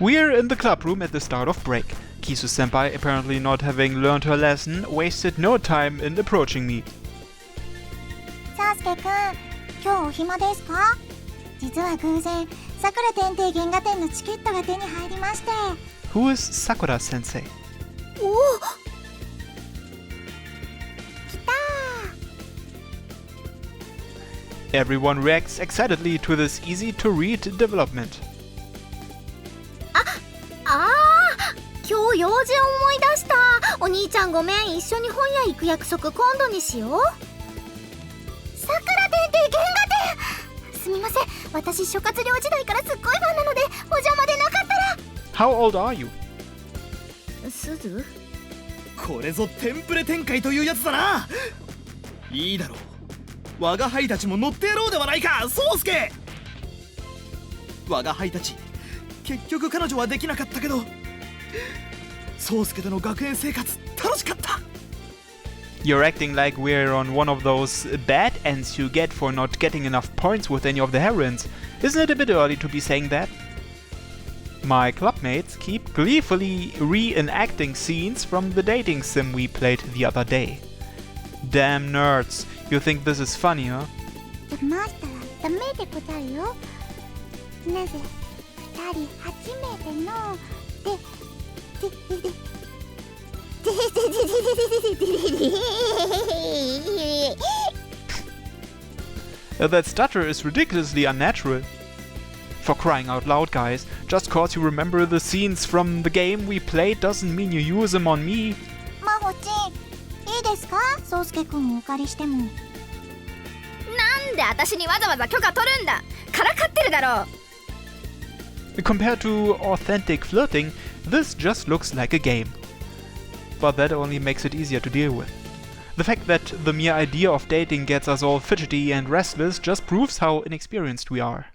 We're in the club room at the start of break. Kisu-senpai, apparently not having learned her lesson, wasted no time in approaching me. サースケくん、今日お暇ですか？実は偶然、さくら天帝原画展のチケットが手に入りまして。Who is Sakura sensei? おお、来たー。 Everyone reacts excitedly to this easy-to-read development. 今日用事思い出した。お兄ちゃんごめん、一緒に本屋行く約束今度にしよう。さくら天帝原画展、すみません、私諸葛亮時代からすっごいファンなのでお邪魔でなかったら。 How old are you? すず？これぞテンプレ展開というやつだな。いいだろう、我が輩たちも乗ってやろうではないか、宗介。我が輩たち結局彼女はできなかったけど、宗介との学園生活楽しかった。 You're acting like we're on one of those bad ends you get for not getting enough points with any of the heroines. Isn't it a bit early to be saying that? My clubmates keep gleefully reenacting scenes from the dating sim we played the other day. Damn nerds, you think this is funny, huh? ましたらダメでござるよ。なぜ二人初めてのThat stutter is ridiculously unnatural. For crying out loud, guys, just cause you remember the scenes from the game we played doesn't mean you use them on me. まほちん、いいですか？宗介くんをお借りしても。なんで私にわざわざ許可取るんだ？からかってるだろう。Compared to authentic flirting, this just looks like a game. But that only makes it easier to deal with. The fact that the mere idea of dating gets us all fidgety and restless just proves how inexperienced we are.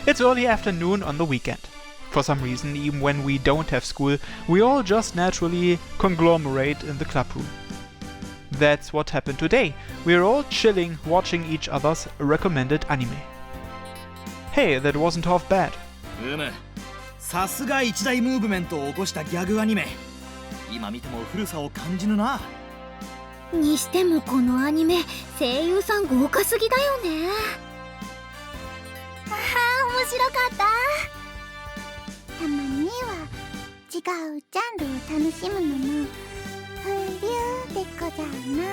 It's early afternoon on the weekend. For some reason, even when we don't have school, we all just naturally conglomerate in the club room. That's what happened today. We're all chilling, watching each other's recommended anime. Hey, that wasn't half bad. さすが一大ムーブメントを起こしたギャグアニメ。今見ても古さを感じるな。にしてもこのアニメ、声優さん豪華すぎだよね。ああ、面白かった。たまには違うジャンルを楽しむのも風流でござるな。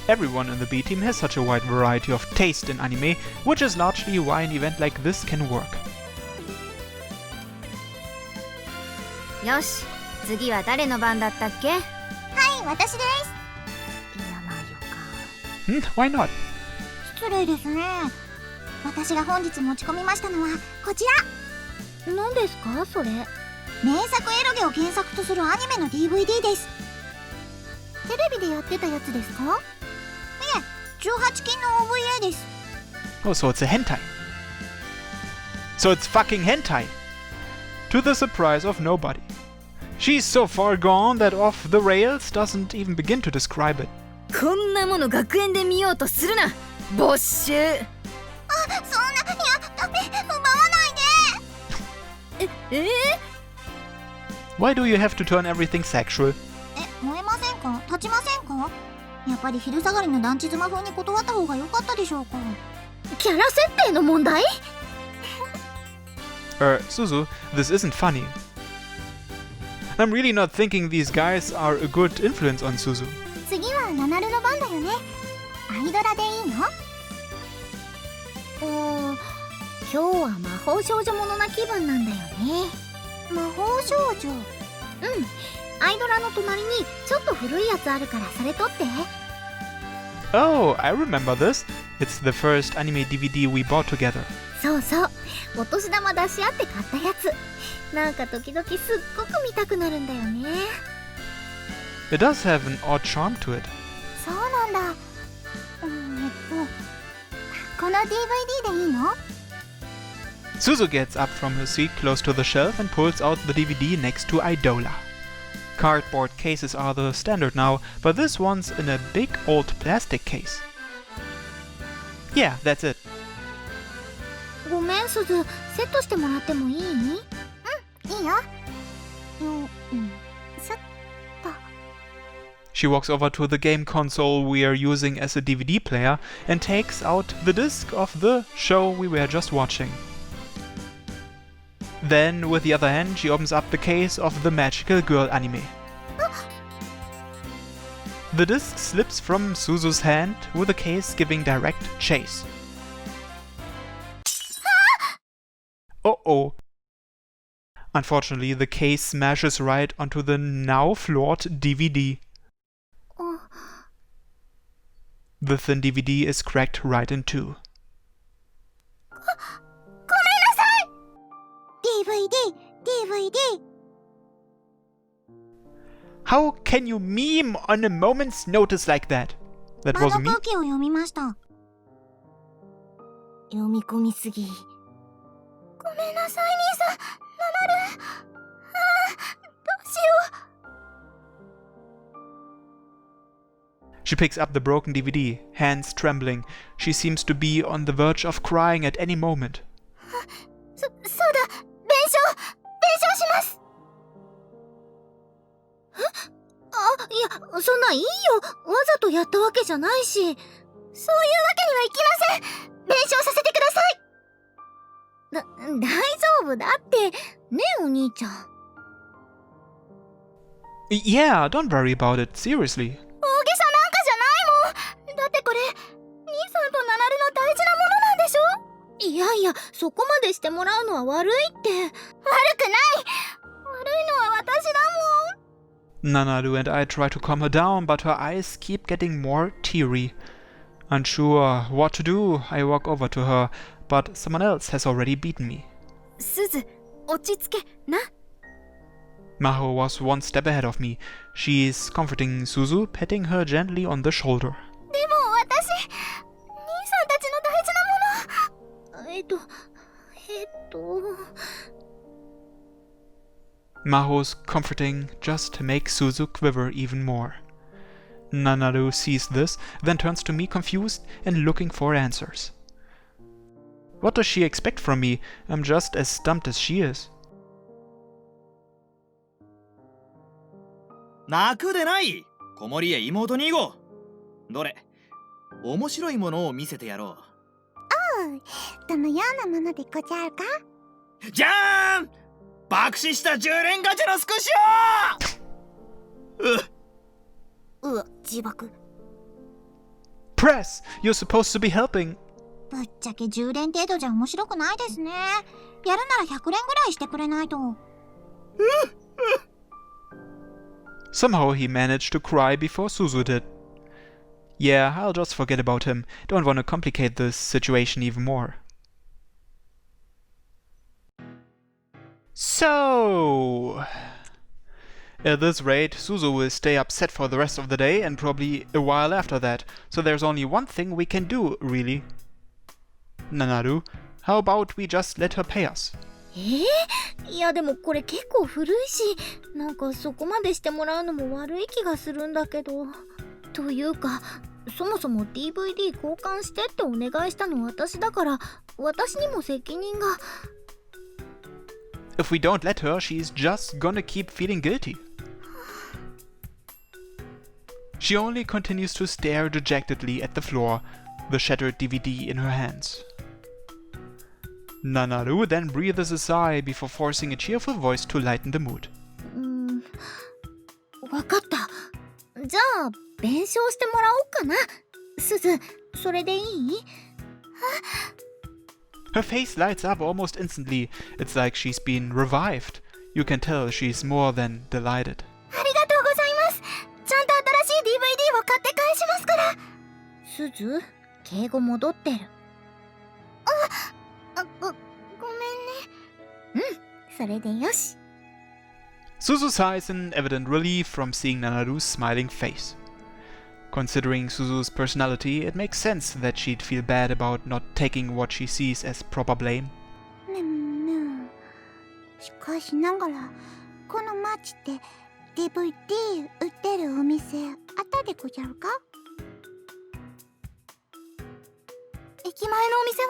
Everyone in the B team has such a wide variety of taste in anime, which is largely why an event like this can work. よし、次は誰の番だったっけ？はい、私です。Hmm, why not? 失礼ですね。私が本日持ち込みましたのはこちら。何ですかそれ？名作エロゲを原作とするアニメの DVD です。テレビでやってたやつですか？いえ、18禁の OVA です。 Oh, so it's a hentai. So it's fucking hentai! To the surprise of nobody. She's so far gone that off the rails doesn't even begin to describe it. こんなもの学園で見ようとするな、没収。あ、そんな、いや、ダメ、奪わないで。Why do you have to turn everything sexual? 燃えませんか？立ちませんか？やっぱり昼下がりの団地妻風に断った方が良かったでしょうか？キャラ設定の問題？ Suzu, this isn't funny. I'm really not thinking these guys are a good influence on Suzu. 次はナナルの番だよね。アイドラでいいの？今日は魔法少女ものな気分なんだよね。魔法少女？うん。アイドラの隣にちょっと古いやつあるからそれ取って。Oh, I remember this. It's the first anime DVD we bought together. そうそう。お年玉出し合って買ったやつ。なんか時々すっごく見たくなるんだよね。It does have an odd charm to it. そうなんだ。この DVD でいいの？ Suzu gets up from her seat close to the shelf and pulls out the DVD next to Idola. Cardboard cases are the standard now, but this one's in a big old plastic case. Yeah, that's it. ごめんすず、セットしてもらってもいい？いいよ。そっと。 She walks over to the game console we are using as a DVD player and takes out the disc of the show we were just watching. Then, with the other hand, she opens up the case of the Magical Girl anime. The disc slips from Suzu's hand, with the case giving direct chase. Uh-oh. Unfortunately, the case smashes right onto the now flawed DVD. The thin DVD is cracked right in two. ごめんなさい。 DVD。 How can you meme on a moment's notice like that? That 場 wasn't の me. 空気を読みました。読み込みすぎ。ごめんなさい、兄さん。ナナル。どうしよう。 She picks up the broken DVD, hands trembling. She seems to be on the verge of crying at any moment. そうだ。弁償します。いや、そんないいよ。わざとやったわけじゃないし。そういうわけにはいきません。弁償させてください。大丈夫だって。ねえ、お兄ちゃん。 Yeah, don't worry about it, seriously. 大げさなんかじゃないもん。だってこれ、兄さんとナナルの大事なものなんでしょ。いやいや、そこまでしてもらうのは悪いって。悪くない。悪いのは私だもん。 Nanaru and I try to calm her down, but her eyes keep getting more teary. Unsure what to do, I walk over to her, but someone else has already beaten me. すず、落ち着け、な。 Maho was one step ahead of me. She's comforting Suzu, patting her gently on the shoulder. でも私、兄さんたちの大事なもの。Maho's comforting just makes Suzu quiver even more. Nanaru sees this, then turns to me confused and looking for answers. What does she expect from me? I'm just as stumped as she is. 泣くでない。子守や妹2号。どれ、面白いものを見せてやろう。どのようなものでござるか？じゃーん、爆死した10連ガチャのスクショ。自爆。 Press! You're supposed to be helping! ぶっちゃけ10連程度じゃ面白くないですね。やるなら100連ぐらいしてくれないと。Somehow he managed to cry before Suzu did. Yeah, I'll just forget about him. Don't want to complicate this situation even more. So... At this rate, Suzu will stay upset for the rest of the day and probably a while after that. So there's only one thing we can do, really. Nanaru, how about we just let her pay us? いやでもこれ結構古いし、なんかそこまでしてもらうのも悪い気がするんだけど。というか、そもそも DVD 交換してってお願いしたの私だから、私にも責任が。If we don't let her, she's just gonna keep feeling guilty. She only continues to stare dejectedly at the floor, the shattered DVD in her hands. Nanaru then breathes a sigh before forcing a cheerful voice to lighten the mood. わかった。じゃあ、弁償してもらおうかな。すず、それでいい？ Her face lights up almost instantly. It's like she's been revived. You can tell she's more than delighted. ありがとうございます。ちゃんと新しい DVD を買って返しますから。すず、敬語戻ってる。ごめんね。それでよし。 Suzu sighs in evident relief from seeing Nanaru's smiling face. Considering Suzu's personality, it makes sense that she'd feel bad about not taking what she sees as proper blame. しかしながら、この街って DVD 売ってるお店あったでごじゃるか？駅前のお店は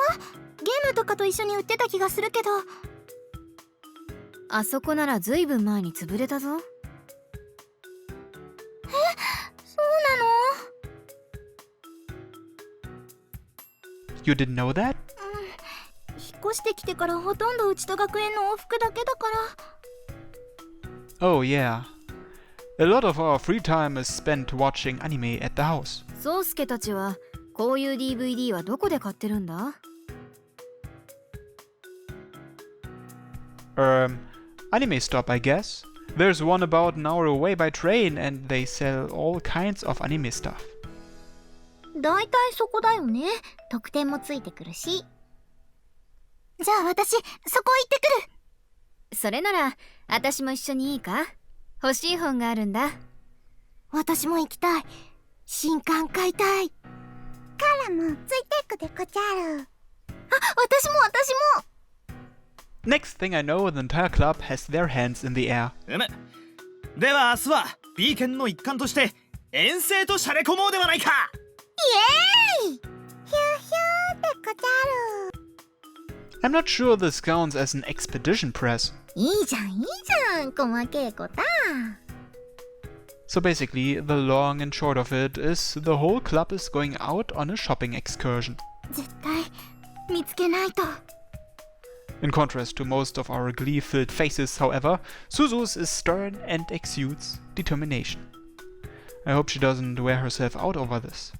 ゲームとかと一緒に売ってた気がするけど。あそこならずいぶん前に潰れたぞ。そうなの？ You didn't know that? 引っ越してきてからほとんどうちと学園の往復だけだから。Oh yeah. A lot of our free time is spent watching anime at the house. 宗介たちはこういう DVD はどこで買ってるんだ？ Anime stop, I guess. There's one about an hour away by train and they sell all kinds of anime stuff. だいたいそこだよね。特典もついてくるし。じゃあ私、そこ行ってくる。それなら私も一緒にいいか？欲しい本があるんだ。私も行きたい。新刊買いたい。カラもついてくでこちゃる。あ、私も。 Next thing I know, the entire club has their hands in the air. では明日は B 県の一環として遠征とシャレ込もうではないか。イエーイ！ヒューヒューでこちゃる。 I'm not sure this counts as an expedition press. いいじゃん、細けえこと。 So basically, the long and short of it is the whole club is going out on a shopping excursion. 絶対見つけないと。 In contrast to most of our glee-filled faces, however, Suzu's is stern and exudes determination. I hope she doesn't wear herself out over this.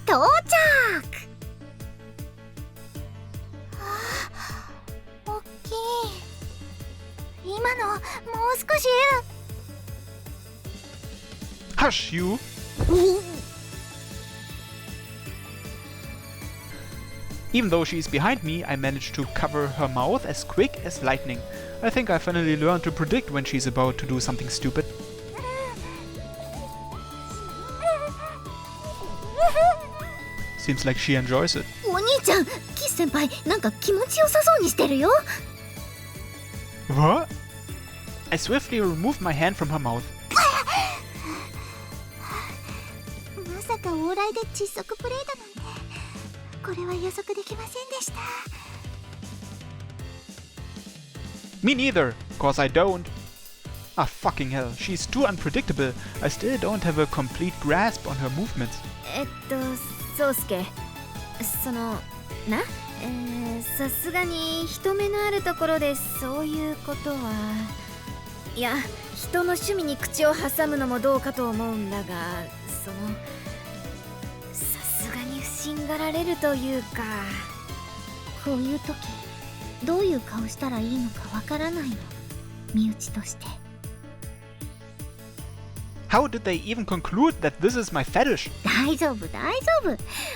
到着！おっきい。今のもう少し。 Hush, you! Even though she's behind me, I managed to cover her mouth as quick as lightning. I think I finally learned to predict when she's about to do something stupid. Seems like she enjoys it. お兄ちゃん、キス先輩、なんか気持ちよさそうにしてるよ。 What? I swiftly removed my hand from her mouth. まさか往来で窒息プレイだなんて。これは予測できませんでした。 Me neither, cause I don't. Ah, fucking hell, she's too unpredictable. I still don't have a complete grasp on her movements. 宗介、さすがに人目のあるところでそういうことは。いや、人の趣味に口を挟むのもどうかと思うんだが、さすがに不審がられるというか。こういう時、どういう顔したらいいのかわからないの。身内として。 How did they even conclude that this is my fetish? 大丈夫。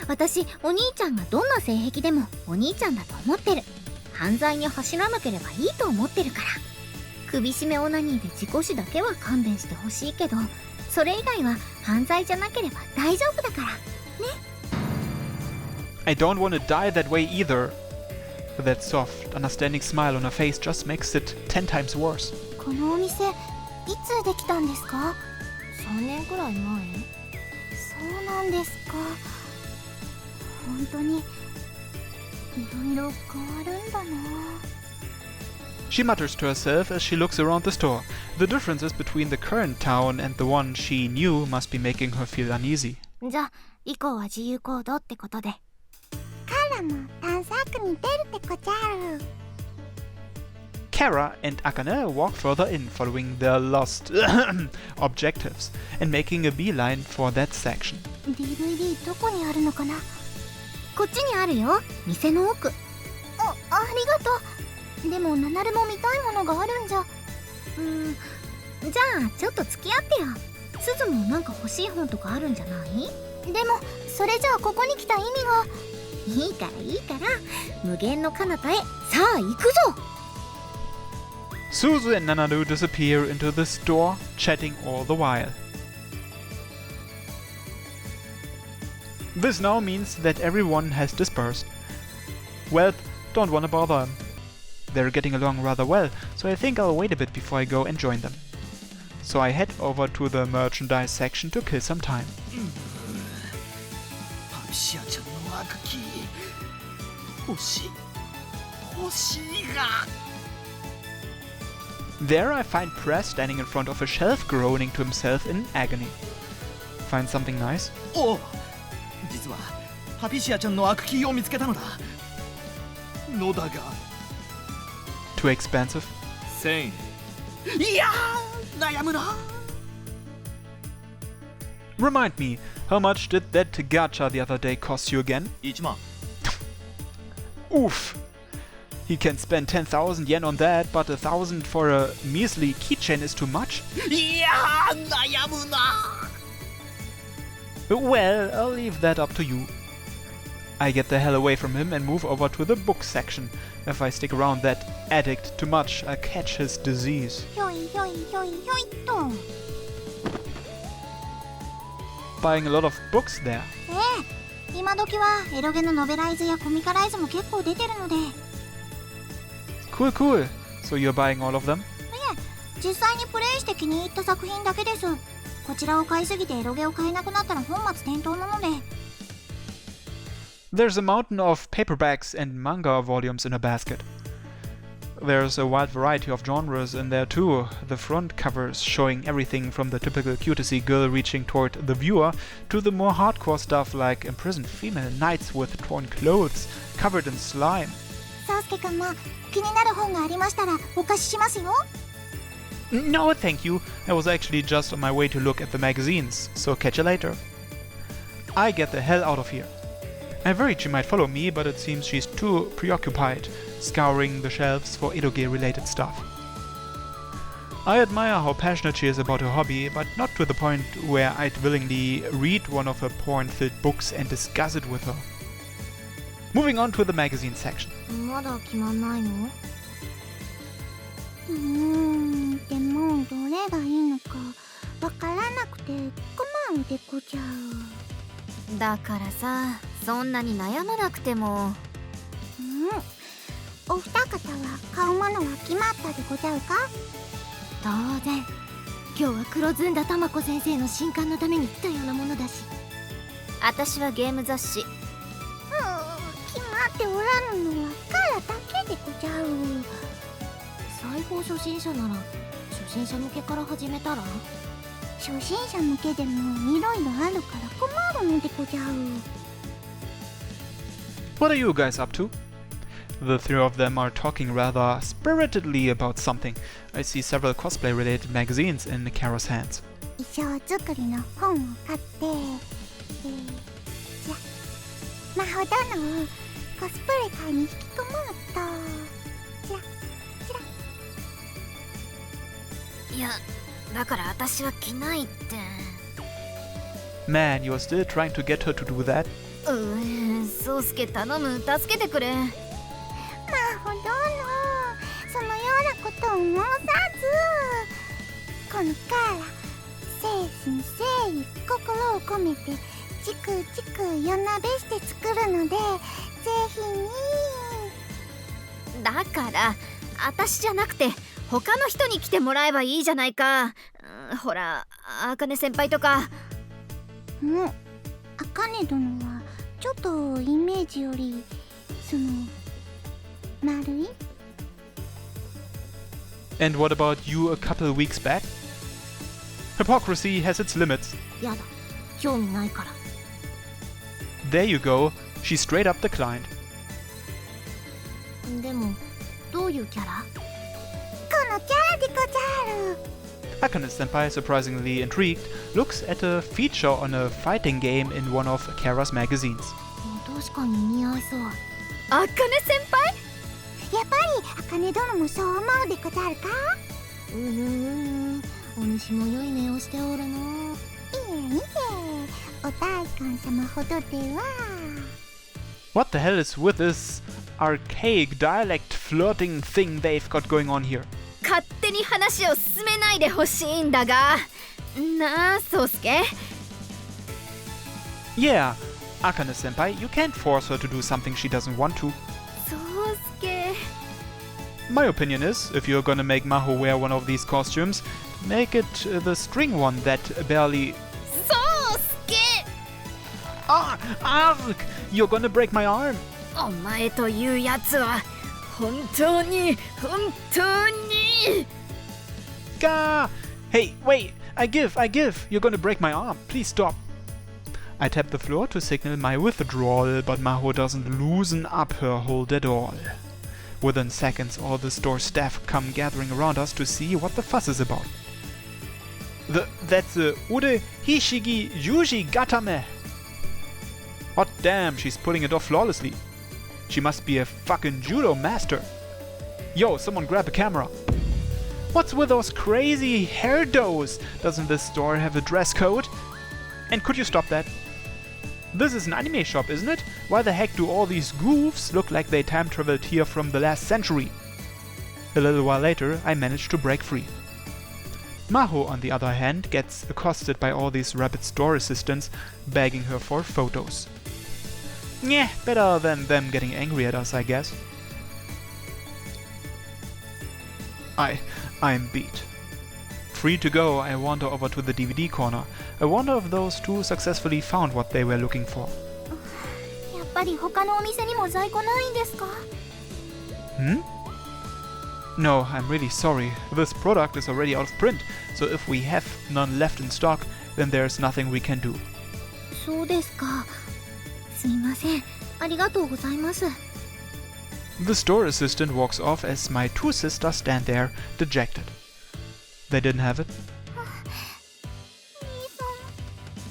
私、お兄ちゃんがどんな性癖でもお兄ちゃんだと思ってる。犯罪に走らなければいいと思ってるから。首絞めオナニーで事故死だけは勘弁してほしいけど、それ以外は犯罪じゃなければ大丈夫だから。ね。 I don't want to die that way either. That soft, understanding smile on her face just makes it 10 times worse. このお店、いつできたんですか3年くらい前。そうなんですか。本当にいろいろ変わるんだな。 She mutters to herself as she looks around the store. The differences between the current town and the one she knew must be making her feel uneasy. じゃあ以降は自由行動ってことで。カラも探索に出るってこちゃる。 Kara and Akane walk further in, following their lost objectives and making a beeline for that section. DVD どこにあるのかな。こっちにあるよ、店の奥。ありがとう。でもナナルも見たいものがあるんじゃ。じゃあちょっと付き合ってよ。すずもなんか欲しい本とかあるんじゃない？でもそれじゃあここに来た意味が。いいから無限の彼方へ。さあ行くぞ。 Suzu and Nanadu disappear into the store, chatting all the while. This now means that everyone has dispersed. Well, don't wanna bother them. They're getting along rather well, so I think I'll wait a bit before I go and join them. So I head over to the merchandise section to kill some time. ピシアちゃんの悪気欲しいが。 There I find Press standing in front of a shelf groaning to himself in agony. Find something nice? おう、実はパピシアちゃんの悪気を見つけたのだ。のだが Too expensive? 1000円。いやー、悩むな。 Remind me, how much did that gacha the other day cost you again? 1万。 Oof! He can spend 10,000 yen on that, but 1,000 for a measly keychain is too much? いやー、悩むな。 Well, I'll leave that up to you. I get the hell away from him and move over to the book section. If I stick around that addict too much, I'll catch his disease. ひょいひょいひょいひょいっと。 Buying a lot of books there. 今時はエロゲのノベライズやコミカライズも結構出てるので。 Cool, cool. So you're buying all of them? 実際にプレイして気に入った作品だけです。こちらを買いすぎてエロゲを買えなくなったら本末転倒なので。 There's a mountain of paperbacks and manga volumes in a basket. There's a wide variety of genres in there too, the front covers showing everything from the typical cutesy girl reaching toward the viewer to the more hardcore stuff like imprisoned female knights with torn clothes covered in slime. そうすけくんも気になる本がありましたらお貸ししますよ。 No, thank you. I was actually just on my way to look at the magazines, so catch you later. I get the hell out of here. I'm worried she might follow me, but it seems she's too preoccupied, scouring the shelves for edoge-related stuff. I admire how passionate she is about her hobby, but not to the point where I'd willingly read one of her porn-filled books and discuss it with her. Moving on to the magazine section. まだ決まんないの？でもどれがいいのかわからなくて困るでごじゃう。だからさ、そんなに悩まなくても。お二方は買うものは決まったでござうか？当然。今日は黒ずんだたまこ先生の新刊のために来たようなものだし。私はゲーム雑誌。決まっておらぬのはからだけでござう。裁縫初心者なら初心者向けから始めたら？初心者向けでもいろいろあるから困るのでござう。 What are you guys up to? The three of them are talking rather spiritedly about something. I see several cosplay-related magazines in Kara's hands. 衣装作りの本を買ってじゃ魔法殿をコスプレ界に引き込もうとじゃじら。いや、だから私は着ないって。 Man, you're still trying to get her to do that? そうすけ頼む、助けてくれ。魔法殿、そのようなことを申さず、このカーラ誠心誠意心を込めてじくじく夜なべして作るので、ぜひに。だから私じゃなくて他の人に来てもらえばいいじゃないか。ほら、あかね先輩とか。あかね殿はちょっとイメージよりその丸い。 And what about you a couple weeks back? Hypocrisy has its limits. やだ、興味ないから。 There you go. She straight up declined. でもどういうキャラ？このキャラでござる。 Akane-senpai, surprisingly intrigued, looks at a feature on a fighting game in one of Kara's magazines. 確かに似合いそう。あかね先輩？やっぱりあかね殿もそう思うでござるか？お主も良い目をしておるの。いえいえ、お大官様ほどでは。 What the hell is with this archaic dialect flirting thing they've got going on here? 勝手に話を進めないでほしいんだが。なあ、そうすけ。Yeah, Akane-senpai, you can't force her to do something she doesn't want to. そうすけ。 My opinion is, if you're gonna make Maho wear one of these costumes, make it the string one that barely... そうすけ。Ah! Arg! You're gonna break my arm! お前というやつは本当に Gah! Hey, wait! I give! You're gonna break my arm! Please stop! I tap the floor to signal my withdrawal, but Maho doesn't loosen up her hold at all. Within seconds, all the store staff come gathering around us to see what the fuss is about. That's Ude Hishigi Yuji Gatame! Hot damn, she's pulling it off flawlessly. She must be a fucking judo master. Yo, someone grab a camera. What's with those crazy hairdos? Doesn't this store have a dress code? And could you stop that? This is an anime shop, isn't it? Why the heck do all these goofs look like they time traveled here from the last century? A little while later, I managed to break free. Maho, on the other hand, gets accosted by all these rabid store assistants begging her for photos. Yeah, better than them getting angry at us, I guess. I'm beat. Free to go, I wander over to the DVD corner. I wonder if those two successfully found what they were looking for. やっぱり他のお店にも在庫ないんですか？ No, I'm really sorry. This product is already out of print, so if we have none left in stock, then there's nothing we can do. そうですか。すみません。ありがとうございます。 The store assistant walks off as my two sisters stand there, dejected. They didn't have it?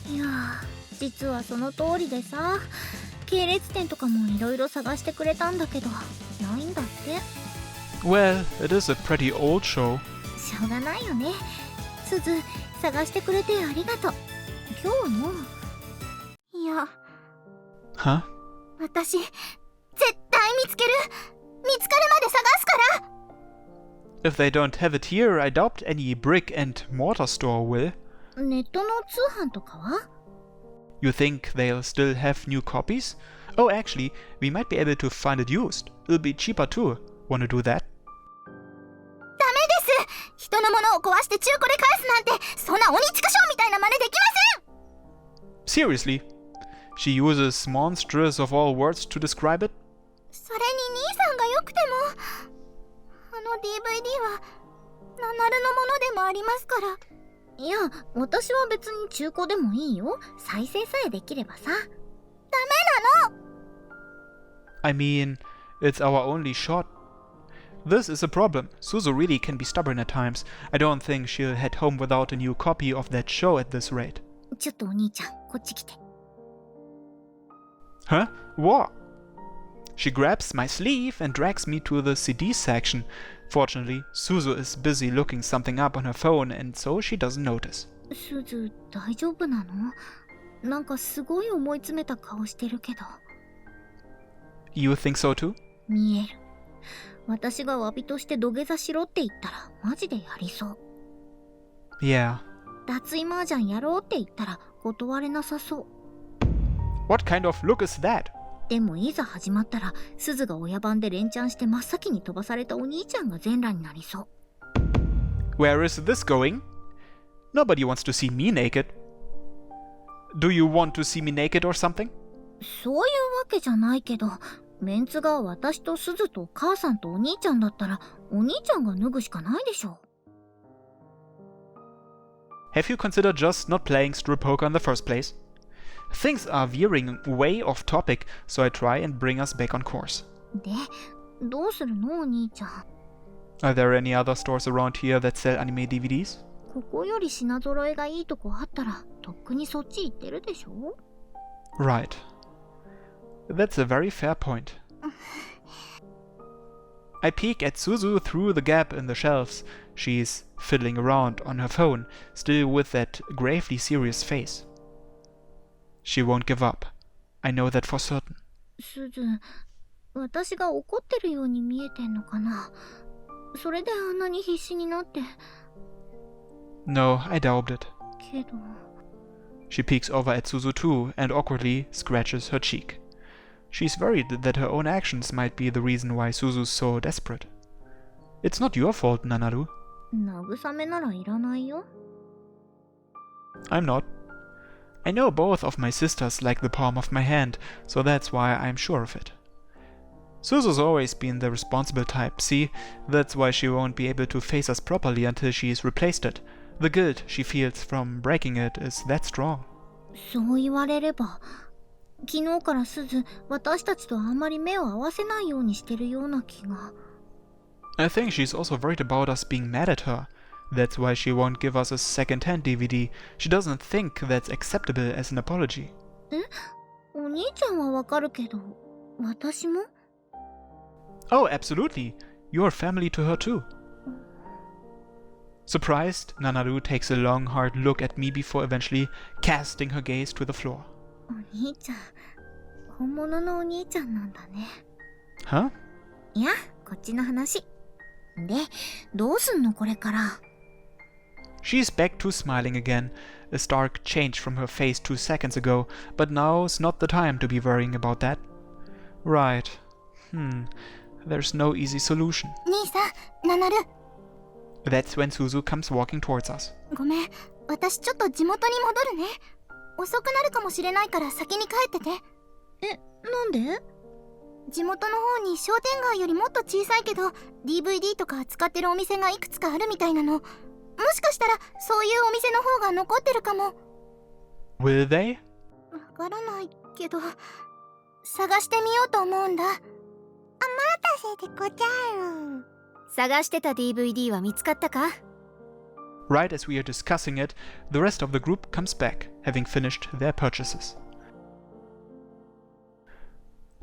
いや、実はその通りでさ、系列店とかもいろいろ探してくれたんだけど、ないんだって。 Well, it is a pretty old show. しょうがないよね。すず、探してくれてありがとう。今日の。いや。Huh? 私、絶対見つける。見つかるまで探すから。 If they don't have it here, I doubt any brick and mortar store will. ネットの通販とかは？ You think they'll still have new copies? Oh, actually, we might be able to find it used. It'll be cheaper too. Wanna do that? ダメです。人のものを壊して中古で返すなんて、そんな鬼畜生みたいな真似できません。 Seriously? She uses monstrous of all words to describe it? それに兄さんが良くても、あの DVD はナナルのものでもありますから。いや、私は別に中古でもいいよ。再生さえできればさ。ダメなの。 I mean, it's our only shot. This is a problem. Suzu really can be stubborn at times. I don't think she'll head home without a new copy of that show at this rate. ちょっとお兄ちゃん、こっち来て。 Huh? What? She grabs my sleeve and drags me to the CD section. Fortunately, Suzu is busy looking something up on her phone, and so she doesn't notice. すず、大丈夫なの？なんかすごい思い詰めた顔してるけど。You think so too? 見える。私が詫びとして土下座しろって言ったらマジでやりそう。 Yeah. 脱衣麻雀やろうって言ったら断れなさそう。 What kind of look is that? でもいざ始まったら、すずが親番で連チャンして真っ先に飛ばされたお兄ちゃんが全裸になりそう。 Where is this going? Nobody wants to see me naked. Do you want to see me naked or something? そういうわけじゃないけど、メンツが私とすずと母さんとお兄ちゃんだったら、お兄ちゃんが脱ぐしかないでしょ。 Have you considered just not playing strip poker in the first place? Things are veering way off topic, so I try and bring us back on course. で、どうするのお兄ちゃん。 Are there any other stores around here that sell anime DVDs? ここより品揃えがいいとこあったら、とっくにそっち行ってるでしょ？ Right. That's a very fair point. I peek at Suzu through the gap in the shelves. She's fiddling around on her phone, still with that gravely serious face. She won't give up. I know that for certain. すず、私が怒ってるように見えてんのかな？それであんなに必死になって。 No, I doubt it. けど。 She peeks over at Suzu too and awkwardly scratches her cheek. She's worried that her own actions might be the reason why Suzu's so desperate. It's not your fault, Nanaru. 慰めならいらないよ。 I'm not. I know both of my sisters like the palm of my hand, so that's why I'm sure of it. Suzu's always been the responsible type, see? That's why she won't be able to face us properly until she's replaced it. The guilt she feels from breaking it is that strong. そう言われれば、昨日からすず、私たちとあんまり目を合わせないようにしてるような気が。I think she's also worried about us being mad at her. That's why she won't give us a second-hand DVD. She doesn't think that's acceptable as an apology. お兄ちゃんはわかるけど、私も？ Oh, absolutely. You're family to her too. Surprised, Nanaru takes a long, hard look at me before eventually casting her gaze to the floor. お兄ちゃん、本物のお兄ちゃんなんだね。Huh? いや、こっちの話。で、どうすんのこれから。She's back to smiling again. A stark change from her face 2 seconds ago, but now's not the time to be worrying about that. Right. There's no easy solution. 兄さん、ナナル。That's when Suzu comes walking towards us. ごめん、私ちょっと地元に戻るね。遅くなるかもしれないから先に帰ってて。なんで？地元の方に商店街よりもっと小さいけど DVD とか扱ってるお店がいくつかあるみたいなの。もしかしたらそういうお店の方が残ってるかも。Will they? わからないけど探してみようと思うんだ。お待たせでござる。探してた DVD は見つかったか？ Right as we are discussing it, the rest of the group comes back, having finished their purchases.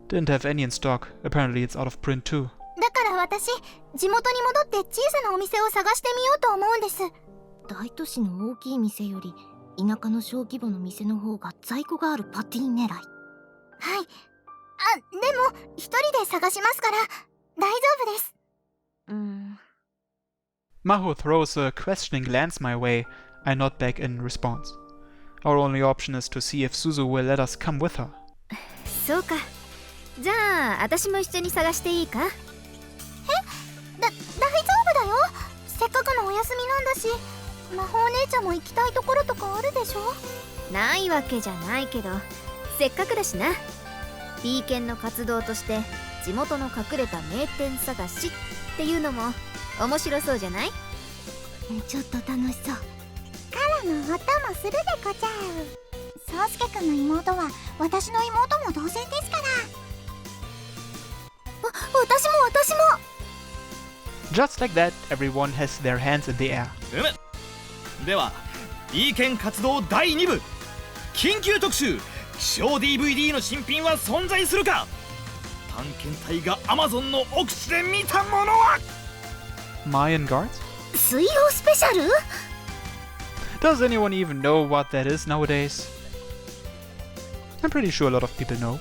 Didn't have any in stock. Apparently it's out of print too. だから私、地元に戻って小さなお店を探してみようと思うんです。大都市の大きい店より田舎の小規模の店の方が在庫があるパティ狙い。はい。でも一人で探しますから大丈夫です。Maho throws a questioning glance my way. I nod back in response. Our only option is to see if Suzu will let us come with her. そうか。じゃあ私も一緒に探していいか？大丈夫だよ。せっかくのお休みなんだし、魔法姉ちゃんも行きたいところとかあるでしょ？ないわけじゃないけど、せっかくだしな。B 犬の活動として地元の隠れた名店探しっていうのも面白そうじゃない？ちょっと楽しそう。からの音もするでござる。そうすけくんの妹は私の妹も同然ですから。私も。Just like that, everyone has their hands in the air. では B 犬活動第2部緊急特集希少 DVD の新品は存在するか。探検隊が Amazon の奥地で見たものは。 Mayan guards? 水曜スペシャル？ Does anyone even know what that is nowadays? I'm pretty sure a lot of people know.